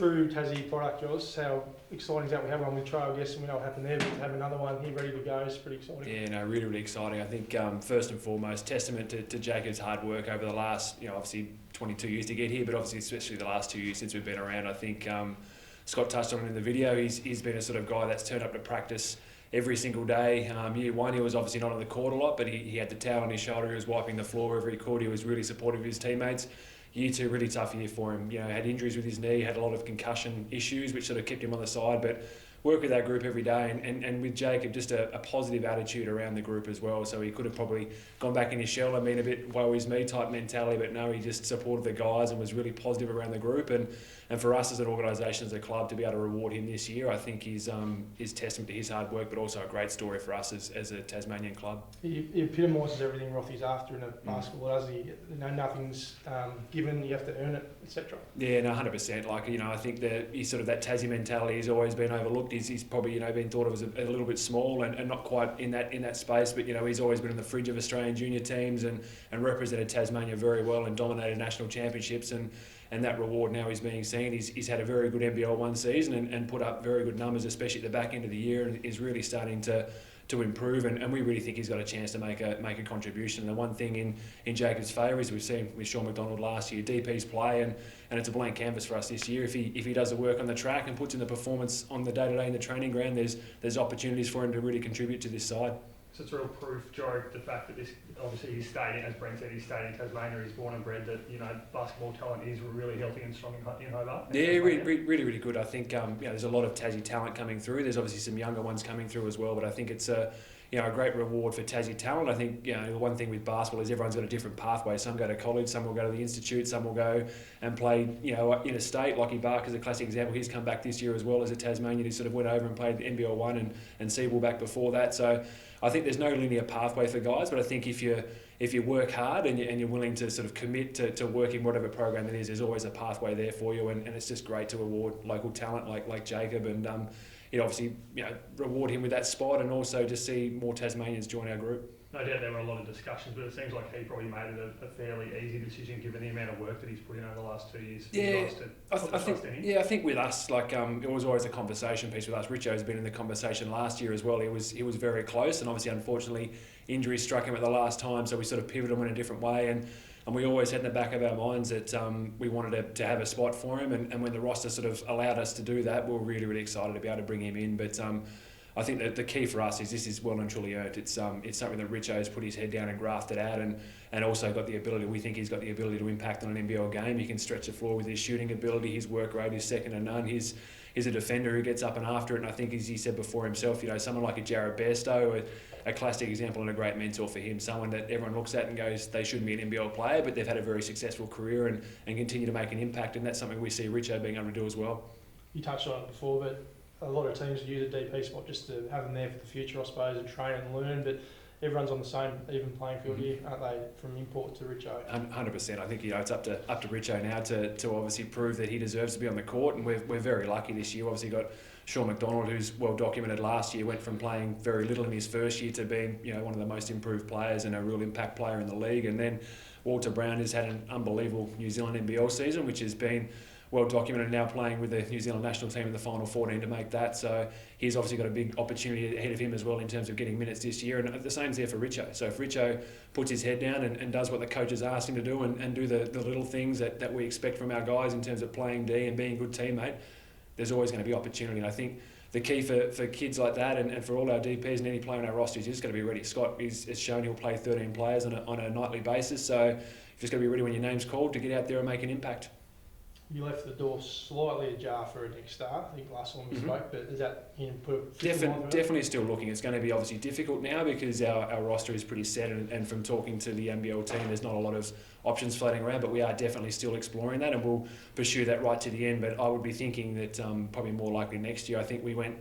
true Tassie product, yours. How exciting is that? We have one with trail guests and we know what happened there, but to have another one here ready to go is pretty exciting. Yeah, no, really, really exciting. I think first and foremost, testament to Jacob's hard work over the last, obviously 22 years to get here, but obviously especially the last 2 years since we've been around. I think Scott touched on it in the video. He's been a sort of guy that's turned up to practice every single day. Year one, he was obviously not on the court a lot, but he had the towel on his shoulder. He was wiping the floor wherever he could. He was really supportive of his teammates. Year two, really tough year for him. Had injuries with his knee, had a lot of concussion issues, which sort of kept him on the side, but work with that group every day, and with Jacob, just a positive attitude around the group as well. So he could have probably gone back in his shell and been a bit woe is me type mentality, but no, he just supported the guys and was really positive around the group. And for us as an organisation, as a club, to be able to reward him this year, I think is testament to his hard work, but also a great story for us as a Tasmanian club. He epitomises everything Rothy's after in a basketball, doesn't he? Nothing's given, you have to earn it, etc. Yeah, no, 100%. I think that he's sort of that Tassie mentality has always been overlooked. He's probably been thought of as a little bit small and not quite in that space, but he's always been in the fridge of Australian junior teams and represented Tasmania very well and dominated national championships, and that reward now is being seen. He's had a very good NBL one season and put up very good numbers, especially at the back end of the year, and is really starting to improve, and we really think he's got a chance to make a contribution. And the one thing in Jacob's favour is we've seen with Sean McDonald last year, DP's play, and it's a blank canvas for us this year. If he does the work on the track and puts in the performance on the day-to-day in the training ground, there's opportunities for him to really contribute to this side. So it's real proof, Jorrick, the fact that this, obviously he's stayed, as Brent said, he's stayed in Tasmania, he's born and bred, that basketball talent is really healthy and strong in Hobart. Yeah, really good. I think there's a lot of Tassie talent coming through. There's obviously some younger ones coming through as well, but I think it's a great reward for Tassie talent. I think the one thing with basketball is everyone's got a different pathway. Some go to college, some will go to the institute, some will go and play interstate. Lockie Barker's a classic example. He's come back this year as well as a Tasmanian. He sort of went over and played the NBL 1 and Siebel back before that. So I think there's no linear pathway for guys, but I think if you work hard and you're willing to sort of commit to working whatever program it is, there's always a pathway there for you, and it's just great to reward local talent like Jacob and obviously reward him with that spot, and also just see more Tasmanians join our group. No doubt there were a lot of discussions, but it seems like he probably made it a fairly easy decision given the amount of work that he's put in over the last 2 years. Yeah, I think with us, it was always a conversation piece with us. Richo's been in the conversation last year as well. He was very close, and obviously, unfortunately, injuries struck him at the last time, so we sort of pivoted him in a different way, and we always had in the back of our minds that we wanted to have a spot for him, and when the roster sort of allowed us to do that, we were really, really excited to be able to bring him in. But I think that the key for us is this is well and truly earned. It's something that Richo's put his head down and grafted out, and also got the ability. We think he's got the ability to impact on an NBL game. He can stretch the floor with his shooting ability. His work rate is second to none. He's a defender who gets up and after it. And I think, as he said before himself, someone like a Jared Bairstow, a classic example and a great mentor for him. Someone that everyone looks at and goes, they shouldn't be an NBL player, but they've had a very successful career and continue to make an impact. And that's something we see Richo being able to do as well. You touched on it before, but a lot of teams use a DP spot just to have them there for the future, I suppose, and train and learn. But everyone's on the same even playing field here, aren't they? From import to Richo. 100%. I think it's up to Richo now to obviously prove that he deserves to be on the court, and we're very lucky this year. Obviously got Sean McDonald, who's well documented last year, went from playing very little in his first year to being one of the most improved players and a real impact player in the league. And then Walter Brown has had an unbelievable New Zealand NBL season, which has been well documented, now playing with the New Zealand national team in the final 14 to make that. So he's obviously got a big opportunity ahead of him as well in terms of getting minutes this year, and the same's there for Richo. So if Richo puts his head down and does what the coaches ask him to do and do the little things that we expect from our guys in terms of playing D and being a good teammate, there's always going to be opportunity. And I think the key for kids like that and for all our DPs and any player on our roster is just got to be ready. Scott has shown he'll play 13 players on a nightly basis, so you've just got to be ready when your name's called to get out there and make an impact. You left the door slightly ajar for a next start. I think last time we spoke, but is that definitely still looking? It's going to be obviously difficult now because our roster is pretty set, and from talking to the NBL team, there's not a lot of options floating around, but we are definitely still exploring that, and we'll pursue that right to the end. But I would be thinking that probably more likely next year. I think we went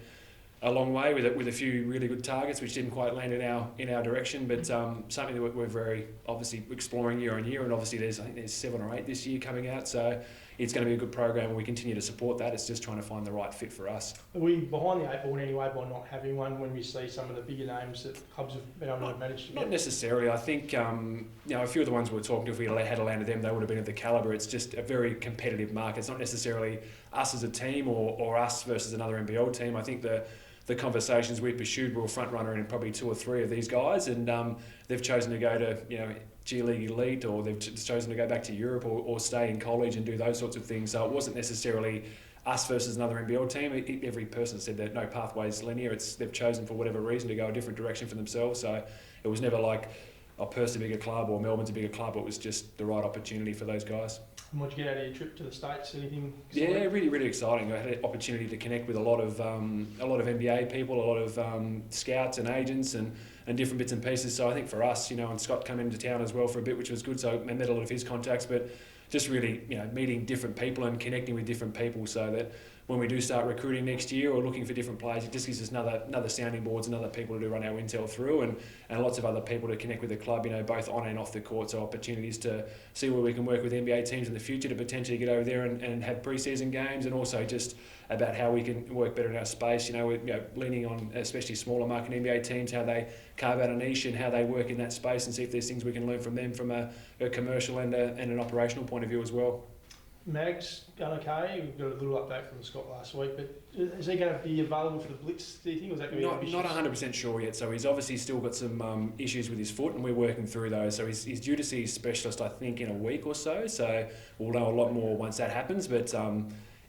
a long way with a few really good targets which didn't quite land in our direction, but something that we're very obviously exploring year on year, and obviously I think there's 7 or 8 this year coming out, so it's going to be a good program and we continue to support that. It's just trying to find the right fit for us. Are we behind the 8 ball in any way by not having one when we see some of the bigger names that clubs have been able to manage to get? Not necessarily. I think a few of the ones we were talking to, if we had landed them, they would have been of the calibre. It's just a very competitive market. It's not necessarily us as a team or us versus another NBL team. I think the conversations we pursued were a front runner in probably 2 or 3 of these guys, and they've chosen to go to G League Elite, or they've chosen to go back to Europe or stay in college and do those sorts of things. So it wasn't necessarily us versus another NBL team. Every person said that no pathway's linear. They've chosen for whatever reason to go a different direction for themselves. So it was never like Perth's a bigger club or Melbourne's a bigger club. It was just the right opportunity for those guys. And what'd you get out of your trip to the States? Anything exciting? Yeah, really, really exciting. I had an opportunity to connect with a lot of NBA people, a lot of scouts and agents and different bits and pieces. So I think for us, and Scott came into town as well for a bit, which was good. So I met a lot of his contacts, but just really, meeting different people and connecting with different people, so that when we do start recruiting next year or looking for different players, it just gives us another sounding boards and other people to run our intel through, and lots of other people to connect with the club, both on and off the court. So opportunities to see where we can work with NBA teams in the future to potentially get over there and have pre-season games, and also just about how we can work better in our space. We're leaning on especially smaller market NBA teams, how they carve out a niche and how they work in that space, and see if there's things we can learn from them from a commercial and an operational point of view as well. Mag's going okay. We've got a little update from Scott last week, but is he going to be available for the Blitz, do you think? Or is that going to be not 100% sure yet. So he's obviously still got some issues with his foot, and we're working through those. So he's due to see his specialist, I think, in a week or so. So we'll know a lot more once that happens. But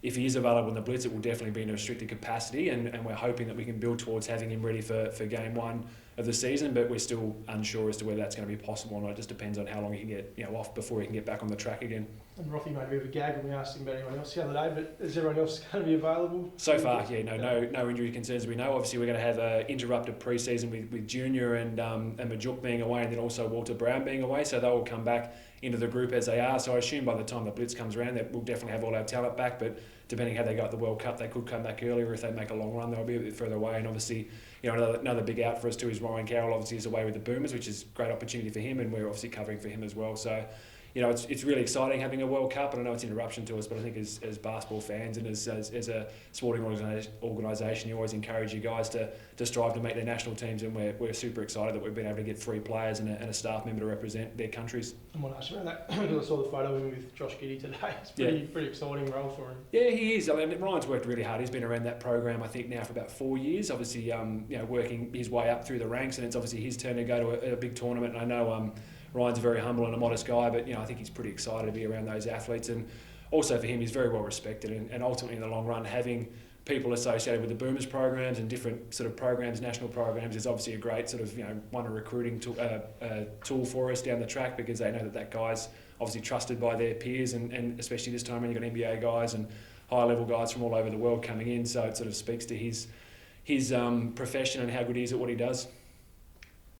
if he is available in the Blitz, it will definitely be in a restricted capacity, and we're hoping that we can build towards having him ready for game 1 of the season, but we're still unsure as to whether that's going to be possible or not. It just depends on how long he can get off before he can get back on the track again. And Rothy made a bit of a gag when we asked him about anyone else the other day, but is everyone else going to be available? So far, no injury concerns we know. Obviously, we're going to have an interrupted pre-season with Junior and Majuk being away, and then also Walter Brown being away, so they'll come back into the group as they are. So I assume by the time the Blitz comes around, that we'll definitely have all our talent back, but depending how they go at the World Cup, they could come back earlier. If they make a long run, they'll be a bit further away. And obviously, another big out for us too is Ryan Carroll. Obviously, is away with the Boomers, which is a great opportunity for him, and we're obviously covering for him as well. So, it's really exciting having a World Cup, and I know it's an interruption to us, but I think as basketball fans and as a sporting organisation, you always encourage you guys to strive to make their national teams, and we're super excited that we've been able to get 3 players and a staff member to represent their countries. I want to ask you about that, because I saw the photo of him with Josh Giddey today. It's pretty exciting role for him. Yeah, he is. I mean, Ryan's worked really hard. He's been around that program, I think, now for about 4 years. Obviously, working his way up through the ranks, and it's obviously his turn to go to a big tournament. And I know Ryan's a very humble and a modest guy, but I think he's pretty excited to be around those athletes. And also for him, he's very well respected, and ultimately in the long run, having people associated with the Boomers programs and different sort of programs, national programs, is obviously a great sort of a recruiting tool for us down the track, because they know that guy's obviously trusted by their peers, and especially this time when you've got NBA guys and high level guys from all over the world coming in. So it sort of speaks to his profession and how good he is at what he does.